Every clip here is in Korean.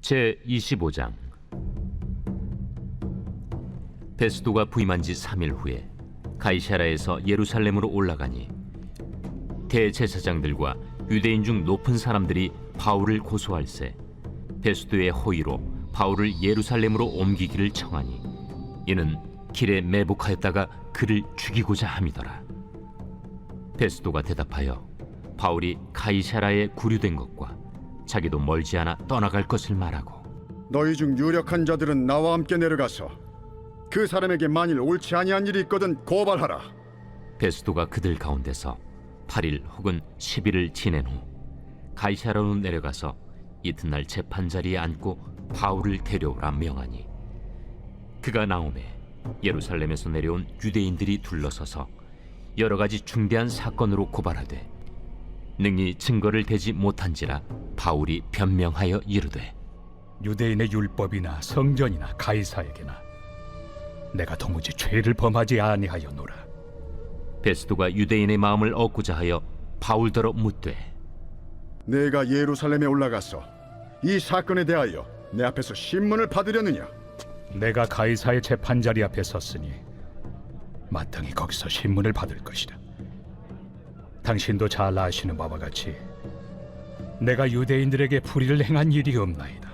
제25장. 베스도가 부임한 지 3일 후에 가이사랴에서 예루살렘으로 올라가니 대제사장들과 유대인 중 높은 사람들이 바울을 고소할세 베스도의 호의로 바울을 예루살렘으로 옮기기를 청하니 이는 길에 매복하였다가 그를 죽이고자 함이더라. 베스도가 대답하여 바울이 가이사랴에 구류된 것과 자기도 멀지 않아 떠나갈 것을 말하고, 너희 중 유력한 자들은 나와 함께 내려가서 그 사람에게 만일 옳지 아니한 일이 있거든 고발하라. 베스도가 그들 가운데서 8일 혹은 10일을 지낸 후 가이사랴로 내려가서 이튿날 재판자리에 앉고 바울을 데려오라 명하니, 그가 나오매 예루살렘에서 내려온 유대인들이 둘러서서 여러 가지 중대한 사건으로 고발하되 능히 증거를 대지 못한지라 바울이 변명하여 이르되, 유대인의 율법이나 성전이나 가이사에게나 내가 도무지 죄를 범하지 아니하였노라. 베스도가 유대인의 마음을 얻고자 하여 바울더러 묻되, 내가 예루살렘에 올라가서 이 사건에 대하여 내 앞에서 신문을 받으려느냐? 내가 가이사의 재판자리 앞에 섰으니 마땅히 거기서 신문을 받을 것이다. 당신도 잘 아시는 바와 같이 내가 유대인들에게 불의를 행한 일이 없나이다.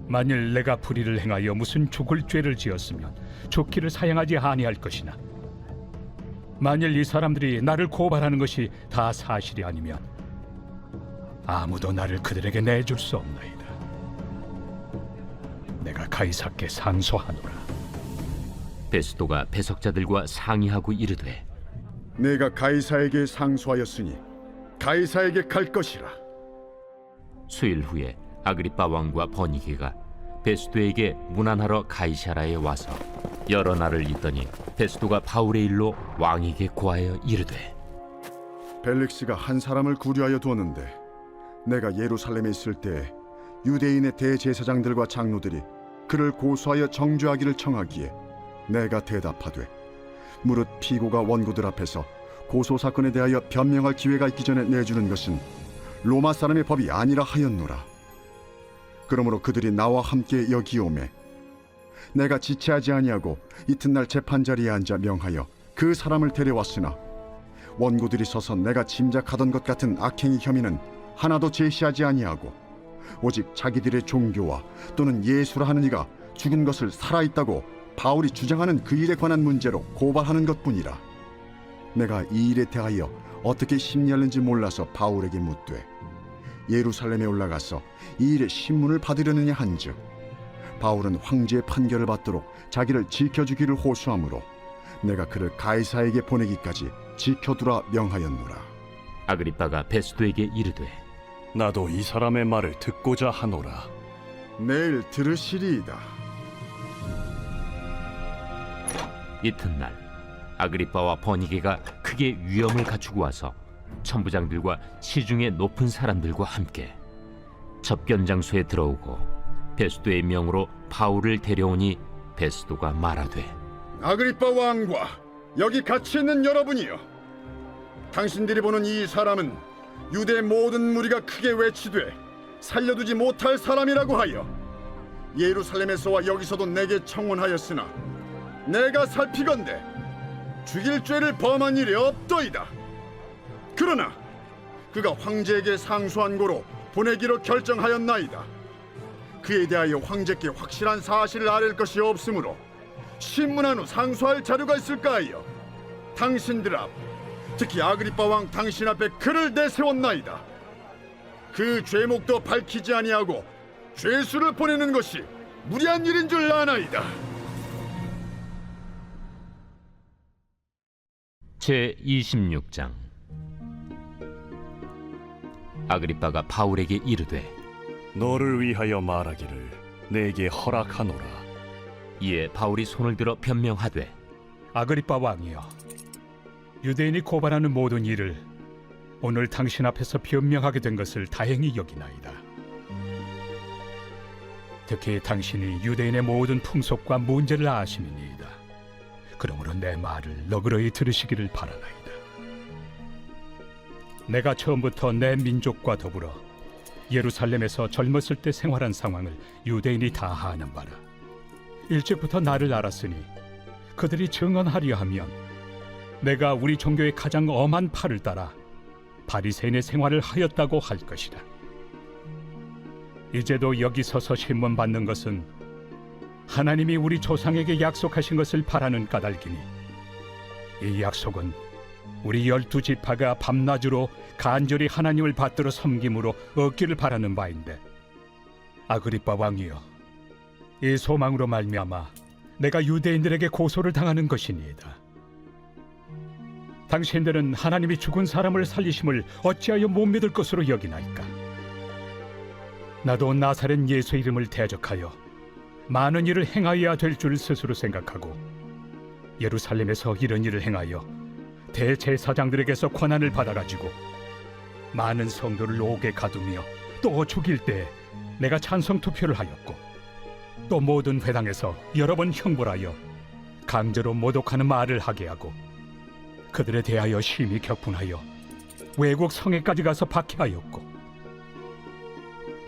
만일 내가 불의를 행하여 무슨 죽을 죄를 지었으면 죽기를 사양하지 아니할 것이나, 만일 이 사람들이 나를 고발하는 것이 다 사실이 아니면 아무도 나를 그들에게 내줄 수 없나이다. 내가 가이사께 상소하노라. 베스도가 배석자들과 상의하고 이르되, 내가 가이사에게 상소하였으니 가이사에게 갈 것이라. 수일 후에 아그리빠 왕과 버니게가 베스도에게 문안하러 가이사랴에 와서 여러 날을 있더니 베스도가 바울의 일로 왕에게 고하여 이르되, 벨릭스가 한 사람을 구류하여 두었는데 내가 예루살렘에 있을 때 유대인의 대제사장들과 장로들이 그를 고소하여 정죄하기를 청하기에 내가 대답하되, 무릇 피고가 원고들 앞에서 고소 사건에 대하여 변명할 기회가 있기 전에 내주는 것은 로마 사람의 법이 아니라 하였노라. 그러므로 그들이 나와 함께 여기 오매 내가 지체하지 아니하고 이튿날 재판자리에 앉아 명하여 그 사람을 데려왔으나 원고들이 서서 내가 짐작하던 것 같은 악행의 혐의는 하나도 제시하지 아니하고 오직 자기들의 종교와 또는 예수라 하는 이가 죽은 것을 살아있다고 바울이 주장하는 그 일에 관한 문제로 고발하는 것뿐이라. 내가 이 일에 대하여 어떻게 심리하는지 몰라서 바울에게 묻되, 예루살렘에 올라가서 이 일에 신문을 받으려느냐 한즉, 바울은 황제의 판결을 받도록 자기를 지켜주기를 호소하므로 내가 그를 가이사에게 보내기까지 지켜두라 명하였노라. 아그리빠가 베스도에게 이르되, 나도 이 사람의 말을 듣고자 하노라. 내일 들으시리이다. 이튿날 아그리빠와 버니게가 크게 위엄을 갖추고 와서 천부장들과 시중의 높은 사람들과 함께 접견장소에 들어오고 베스도의 명으로 바울을 데려오니 베스도가 말하되, 아그리빠 왕과 여기 같이 있는 여러분이여, 당신들이 보는 이 사람은 유대 모든 무리가 크게 외치되 살려두지 못할 사람이라고 하여 예루살렘에서와 여기서도 내게 청혼하였으나 내가 살피건대 죽일 죄를 범한 일이 없더이다. 그러나 그가 황제에게 상소한 고로 보내기로 결정하였나이다. 그에 대하여 황제께 확실한 사실을 아랠 것이 없으므로 신문한 후 상소할 자료가 있을까 하여 당신들 앞, 특히 아그리빠 왕 당신 앞에 그를 내세웠나이다. 그 죄목도 밝히지 아니하고 죄수를 보내는 것이 무리한 일인 줄 아나이다. 제26장. 아그리빠가 바울에게 이르되, 너를 위하여 말하기를 내게 허락하노라. 이에 바울이 손을 들어 변명하되, 아그리빠 왕이여, 유대인이 고발하는 모든 일을 오늘 당신 앞에서 변명하게 된 것을 다행히 여기나이다. 특히 당신이 유대인의 모든 풍속과 문제를 아시느니이다. 그러므로 내 말을 너그러이 들으시기를 바라나이다. 내가 처음부터 내 민족과 더불어 예루살렘에서 젊었을 때 생활한 상황을 유대인이 다 아는 바라. 일찍부터 나를 알았으니 그들이 증언하려 하면 내가 우리 종교의 가장 엄한 팔을 따라 바리새인의 생활을 하였다고 할 것이다. 이제도 여기 서서 신문 받는 것은 하나님이 우리 조상에게 약속하신 것을 바라는 까닭이니 이 약속은 우리 12지파가 밤낮으로 간절히 하나님을 받들어 섬김으로 얻기를 바라는 바인데, 아그리빠 왕이여, 이 소망으로 말미암아 내가 유대인들에게 고소를 당하는 것이니이다. 당신들은 하나님이 죽은 사람을 살리심을 어찌하여 못 믿을 것으로 여기나이까? 나도 나사렛 예수 이름을 대적하여 많은 일을 행하여야 될 줄 스스로 생각하고 예루살렘에서 이런 일을 행하여 대제사장들에게서 권한을 받아가지고 많은 성도를 옥에 가두며 또 죽일 때 내가 찬성 투표를 하였고, 또 모든 회당에서 여러 번 형벌하여 강제로 모독하는 말을 하게 하고 그들에 대하여 심히 격분하여 외국 성에까지 가서 박해하였고,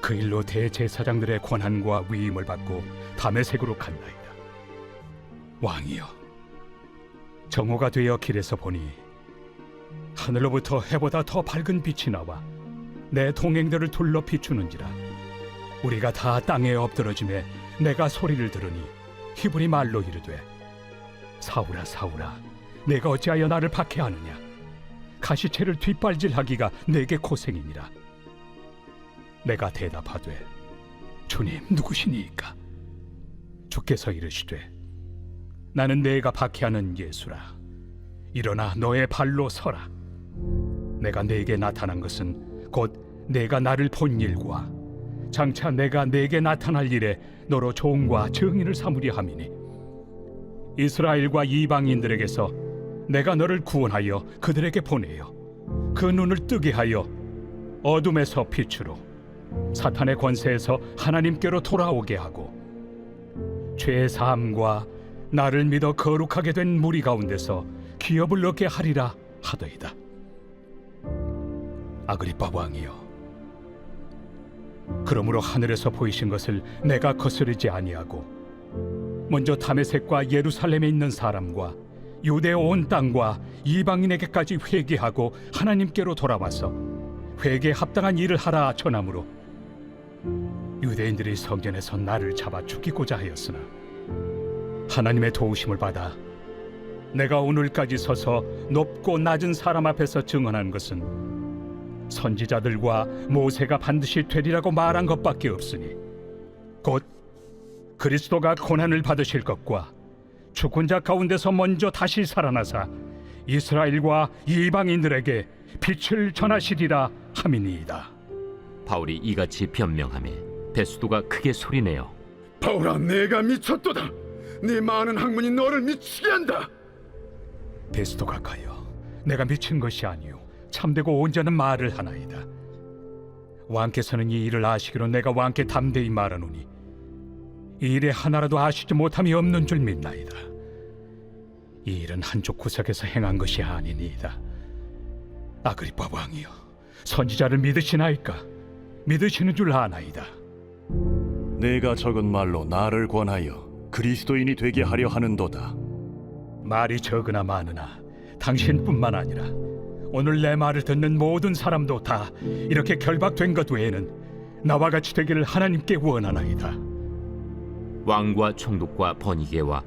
그 일로 대제사장들의 권한과 위임을 받고 다메섹으로 간다이다. 왕이여, 정오가 되어 길에서 보니 하늘로부터 해보다 더 밝은 빛이 나와 내 동행들을 둘러 비추는지라. 우리가 다 땅에 엎드러짐에 내가 소리를 들으니 히브리 말로 이르되, 사울아 사울아, 내가 어찌하여 나를 박해하느냐? 가시채를 뒷발질하기가 내게 고생이니라. 내가 대답하되, 주님 누구시니이까? 주께서 이르시되, 나는 내가 박해하는 예수라. 일어나 너의 발로 서라. 내가 네게 나타난 것은 곧 내가 나를 본 일과 장차 내가 네게 나타날 일에 너로 종과 증인을 삼으려 함이니, 이스라엘과 이방인들에게서 내가 너를 구원하여 그들에게 보내어 그 눈을 뜨게 하여 어둠에서 빛으로, 사탄의 권세에서 하나님께로 돌아오게 하고, 죄 사함과 나를 믿어 거룩하게 된 무리 가운데서 기업을 얻게 하리라 하더이다. 아그리빠 왕이여, 그러므로 하늘에서 보이신 것을 내가 거스르지 아니하고 먼저 다메섹과 예루살렘에 있는 사람과 유대 온 땅과 이방인에게까지 회개하고 하나님께로 돌아와서 회개에 합당한 일을 하라 전하므로 유대인들이 성전에서 나를 잡아 죽이고자 하였으나 하나님의 도우심을 받아 내가 오늘까지 서서 높고 낮은 사람 앞에서 증언한 것은 선지자들과 모세가 반드시 되리라고 말한 것밖에 없으니, 곧 그리스도가 고난을 받으실 것과 죽은 자 가운데서 먼저 다시 살아나사 이스라엘과 이방인들에게 빛을 전하시리라 함이니이다. 바울이 이같이 변명하며 베스도가 크게 소리내어, 바울아, 내가 미쳤도다. 네 많은 학문이 너를 미치게 한다. 베스도가 가여, 내가 미친 것이 아니요 참되고 온전한 말을 하나이다. 왕께서는 이 일을 아시기로 내가 왕께 담대히 말하노니 이 일에 하나라도 아시지 못함이 없는 줄 믿나이다. 이 일은 한쪽 구석에서 행한 것이 아니니이다. 아그리빠 왕이여, 선지자를 믿으시나이까? 믿으시는 줄 아나이다. 내가 적은 말로 나를 권하여 그리스도인이 되게 하려 하는도다. 말이 적으나 많으나 당신뿐만 아니라 오늘 내 말을 듣는 모든 사람도 다 이렇게 결박된 것 외에는 나와 같이 되기를 하나님께 원하나이다. 왕과 총독과 번이게와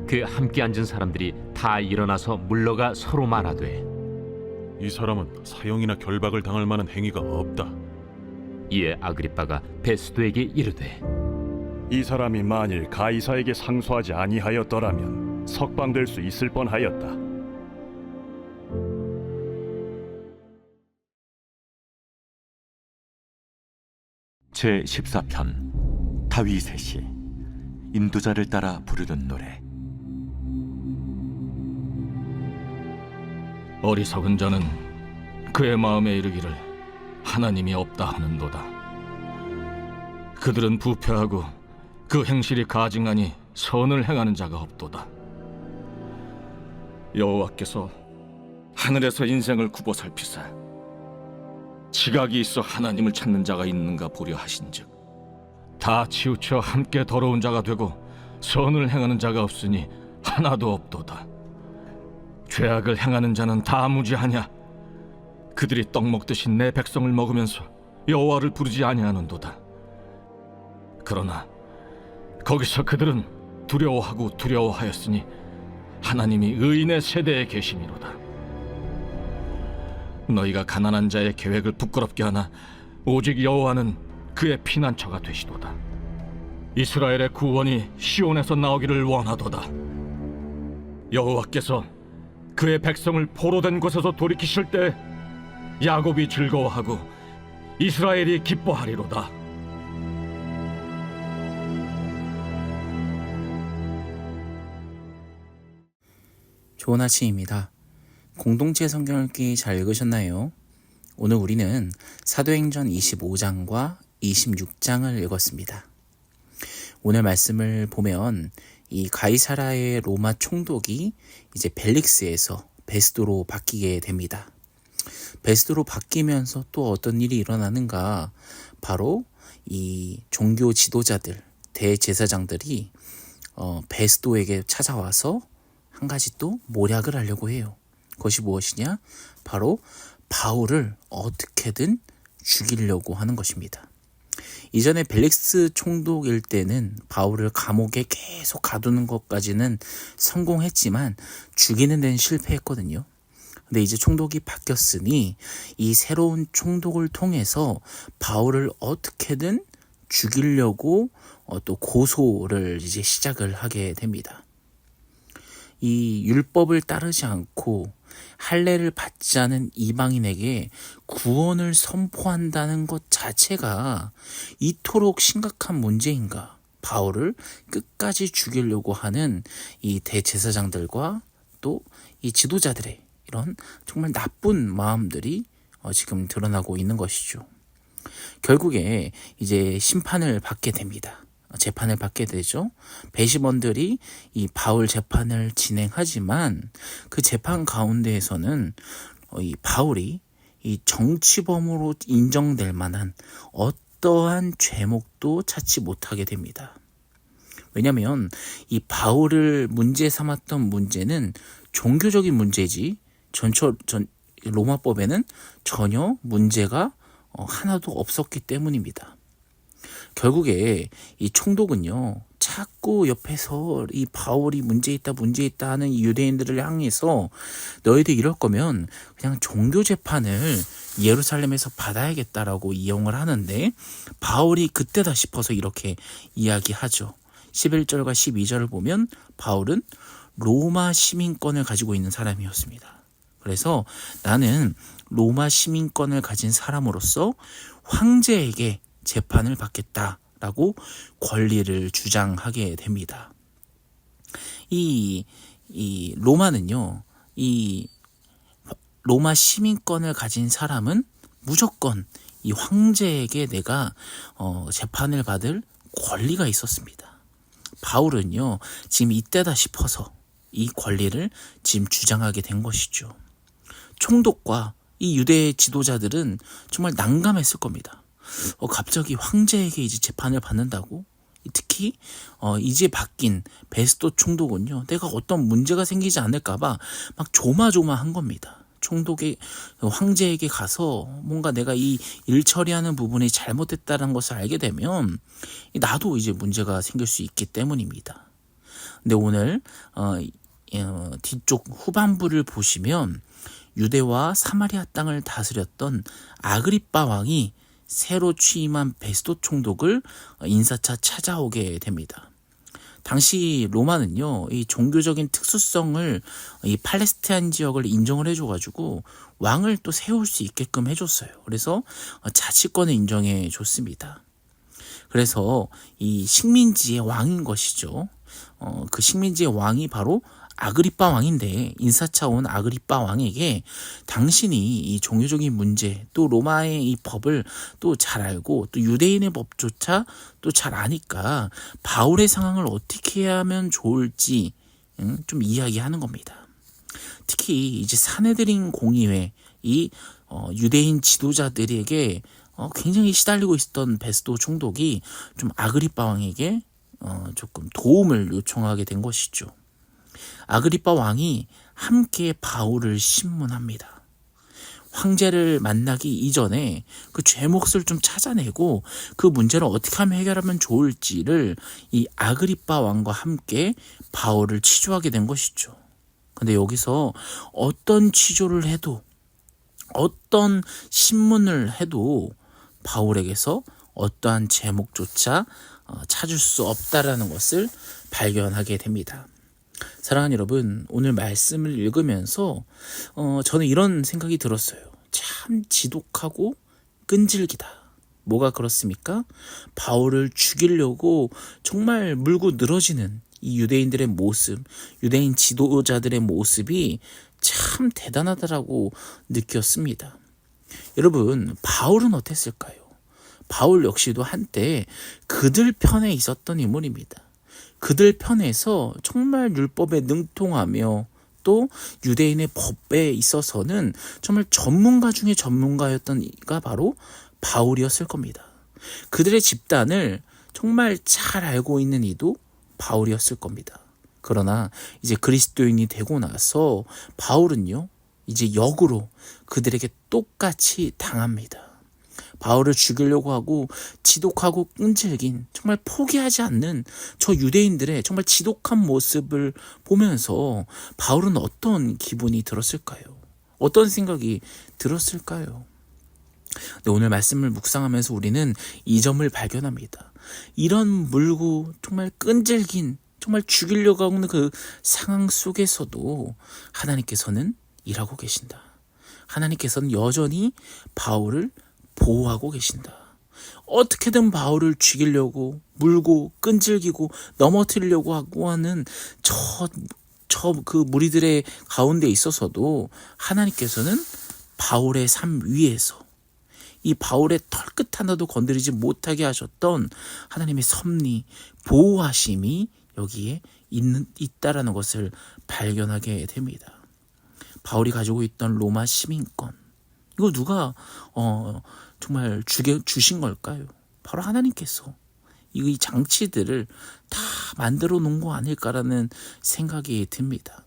그 함께 앉은 사람들이 다 일어나서 물러가 서로 말하되, 이 사람은 사형이나 결박을 당할 만한 행위가 없다. 이에 아그리빠가 베스도에게 이르되, 이 사람이 만일 가이사에게 상소하지 아니하였더라면 석방될 수 있을 뻔하였다. 제14편 다윗의 시. 인도자를 따라 부르던 노래. 어리석은 자는 그의 마음에 이르기를 하나님이 없다 하는도다. 그들은 부패하고 그 행실이 가증하니 선을 행하는 자가 없도다. 여호와께서 하늘에서 인생을 굽어 살피사 지각이 있어 하나님을 찾는 자가 있는가 보려 하신즉 다 치우쳐 함께 더러운 자가 되고 선을 행하는 자가 없으니 하나도 없도다. 죄악을 행하는 자는 다 무지하냐? 그들이 떡 먹듯이 내 백성을 먹으면서 여호와를 부르지 아니하는도다. 그러나 거기서 그들은 두려워하고 두려워하였으니 하나님이 의인의 세대에 계심이로다. 너희가 가난한 자의 계획을 부끄럽게 하나 오직 여호와는 그의 피난처가 되시도다. 이스라엘의 구원이 시온에서 나오기를 원하도다. 여호와께서 그의 백성을 포로된 곳에서 돌이키실 때 야곱이 즐거워하고 이스라엘이 기뻐하리로다. 좋은 아침입니다. 공동체 성경 읽기 잘 읽으셨나요? 오늘 우리는 사도행전 25장과 26장을 읽었습니다. 오늘 말씀을 보면 이 가이사라의 로마 총독이 이제 벨릭스에서 베스도로 바뀌게 됩니다. 베스도로 바뀌면서 또 어떤 일이 일어나는가? 바로 이 종교 지도자들, 대제사장들이 베스도에게 찾아와서 한 가지 또 모략을 하려고 해요. 그것이 무엇이냐? 바로 바울을 어떻게든 죽이려고 하는 것입니다. 이전에 벨릭스 총독일 때는 바울을 감옥에 계속 가두는 것까지는 성공했지만 죽이는 데는 실패했거든요. 근데 이제 총독이 바뀌었으니 이 새로운 총독을 통해서 바울을 어떻게든 죽이려고 또 고소를 이제 시작을 하게 됩니다. 이 율법을 따르지 않고 할례를 받지 않은 이방인에게 구원을 선포한다는 것 자체가 이토록 심각한 문제인가? 바울을 끝까지 죽이려고 하는 이 대제사장들과 또 이 지도자들의 이런 정말 나쁜 마음들이 지금 드러나고 있는 것이죠. 결국에 이제 심판을 받게 됩니다. 재판을 받게 되죠. 배심원들이 이 바울 재판을 진행하지만 그 재판 가운데에서는 이 바울이 이 정치범으로 인정될 만한 어떠한 죄목도 찾지 못하게 됩니다. 왜냐하면 이 바울을 문제 삼았던 문제는 종교적인 문제지 로마법에는 전혀 문제가 하나도 없었기 때문입니다. 결국에 이 총독은요, 자꾸 옆에서 이 바울이 문제 있다 하는 이 유대인들을 향해서 너희들 이럴 거면 그냥 종교 재판을 예루살렘에서 받아야겠다라고 이용을 하는데 바울이 그때다 싶어서 이렇게 이야기하죠. 11절과 12절을 보면 바울은 로마 시민권을 가지고 있는 사람이었습니다. 그래서 나는 로마 시민권을 가진 사람으로서 황제에게 재판을 받겠다라고 권리를 주장하게 됩니다. 이 로마는요, 이 로마 시민권을 가진 사람은 무조건 이 황제에게 내가 재판을 받을 권리가 있었습니다. 바울은요, 지금 이때다 싶어서 이 권리를 지금 주장하게 된 것이죠. 총독과 이 유대 지도자들은 정말 난감했을 겁니다. 갑자기 황제에게 이제 재판을 받는다고? 특히 이제 바뀐 베스도 총독은요, 내가 어떤 문제가 생기지 않을까봐 막 조마조마한 겁니다. 총독의 황제에게 가서 뭔가 내가 이 일 처리하는 부분이 잘못됐다는 것을 알게 되면 나도 이제 문제가 생길 수 있기 때문입니다. 근데 오늘 뒤쪽 후반부를 보시면 유대와 사마리아 땅을 다스렸던 아그리빠 왕이 새로 취임한 베스도 총독을 인사차 찾아오게 됩니다. 당시 로마는요, 이 종교적인 특수성을 이 팔레스타인 지역을 인정을 해줘가지고 왕을 또 세울 수 있게끔 해줬어요. 그래서 자치권을 인정해 줬습니다. 그래서 이 식민지의 왕인 것이죠. 그 식민지의 왕이 바로 아그리빠 왕인데, 인사차 온 아그리빠 왕에게 당신이 이 종교적인 문제, 또 로마의 이 법을 또 잘 알고 또 유대인의 법조차 또 잘 아니까 바울의 상황을 어떻게 해야 하면 좋을지 좀 이야기하는 겁니다. 특히 이제 사내드린 공의회, 이 유대인 지도자들에게 굉장히 시달리고 있었던 베스도 총독이 좀 아그리빠 왕에게 조금 도움을 요청하게 된 것이죠. 아그리빠 왕이 함께 바울을 신문합니다. 황제를 만나기 이전에 그 죄목을 좀 찾아내고 그 문제를 어떻게 하면 해결하면 좋을지를 이 아그리빠 왕과 함께 바울을 치조하게 된 것이죠. 근데 여기서 어떤 치조를 해도 어떤 신문을 해도 바울에게서 어떠한 제목조차 찾을 수 없다라는 것을 발견하게 됩니다. 사랑하는 여러분, 오늘 말씀을 읽으면서 저는 이런 생각이 들었어요. 참 지독하고 끈질기다. 뭐가 그렇습니까? 바울을 죽이려고 정말 물고 늘어지는 이 유대인들의 모습, 유대인 지도자들의 모습이 참 대단하다라고 느꼈습니다. 여러분, 바울은 어땠을까요? 바울 역시도 한때 그들 편에 있었던 인물입니다. 그들 편에서 정말 율법에 능통하며 또 유대인의 법에 있어서는 정말 전문가 중에 전문가였던 이가 바로 바울이었을 겁니다. 그들의 집단을 정말 잘 알고 있는 이도 바울이었을 겁니다. 그러나 이제 그리스도인이 되고 나서 바울은요, 이제 역으로 그들에게 똑같이 당합니다. 바울을 죽이려고 하고 지독하고 끈질긴, 정말 포기하지 않는 저 유대인들의 정말 지독한 모습을 보면서 바울은 어떤 기분이 들었을까요? 어떤 생각이 들었을까요? 네, 오늘 말씀을 묵상하면서 우리는 이 점을 발견합니다. 이런 물고 정말 끈질긴, 정말 죽이려고 하는 그 상황 속에서도 하나님께서는 일하고 계신다. 하나님께서는 여전히 바울을 보호하고 계신다. 어떻게든 바울을 죽이려고 물고 끈질기고 넘어뜨리려고 하고 하는 그 무리들의 가운데 있어서도 하나님께서는 바울의 삶 위에서 이 바울의 털끝 하나도 건드리지 못하게 하셨던 하나님의 섭리, 보호하심이 여기에 있다라는 것을 발견하게 됩니다. 바울이 가지고 있던 로마 시민권, 이거 누가 정말 주신 걸까요? 바로 하나님께서 이 장치들을 다 만들어 놓은 거 아닐까라는 생각이 듭니다.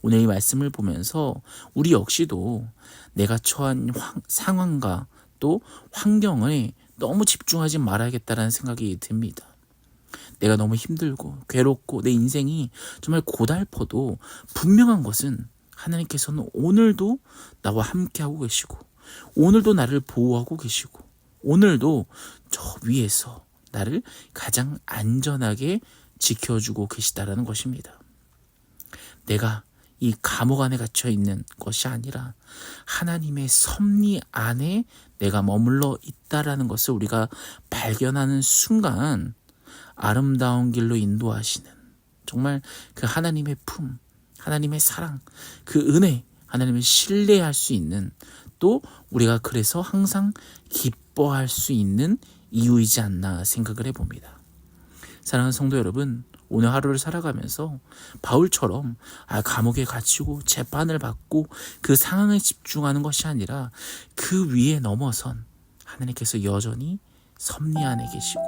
오늘 이 말씀을 보면서 우리 역시도 내가 처한 상황과 또 환경에 너무 집중하지 말아야겠다라는 생각이 듭니다. 내가 너무 힘들고 괴롭고 내 인생이 정말 고달퍼도 분명한 것은 하나님께서는 오늘도 나와 함께하고 계시고 오늘도 나를 보호하고 계시고 오늘도 저 위에서 나를 가장 안전하게 지켜주고 계시다라는 것입니다. 내가 이 감옥 안에 갇혀 있는 것이 아니라 하나님의 섭리 안에 내가 머물러 있다라는 것을 우리가 발견하는 순간 아름다운 길로 인도하시는 정말 그 하나님의 품, 하나님의 사랑, 그 은혜, 하나님을 신뢰할 수 있는 또 우리가 그래서 항상 기뻐할 수 있는 이유이지 않나 생각을 해봅니다. 사랑하는 성도 여러분, 오늘 하루를 살아가면서 바울처럼 감옥에 갇히고 재판을 받고 그 상황에 집중하는 것이 아니라 그 위에 넘어선 하나님께서 여전히 섭리 안에 계시고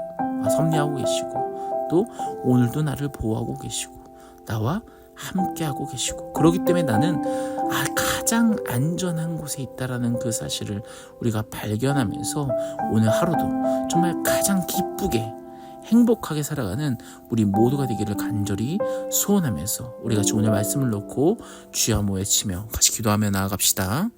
섭리하고 계시고 또 오늘도 나를 보호하고 계시고 나와 함께하고 계시고 그렇기 때문에 나는 가장 안전한 곳에 있다라는 그 사실을 우리가 발견하면서 오늘 하루도 정말 가장 기쁘게 행복하게 살아가는 우리 모두가 되기를 간절히 소원하면서 우리 같이 오늘 말씀을 놓고 주여 한번 외치며 같이 기도하며 나아갑시다.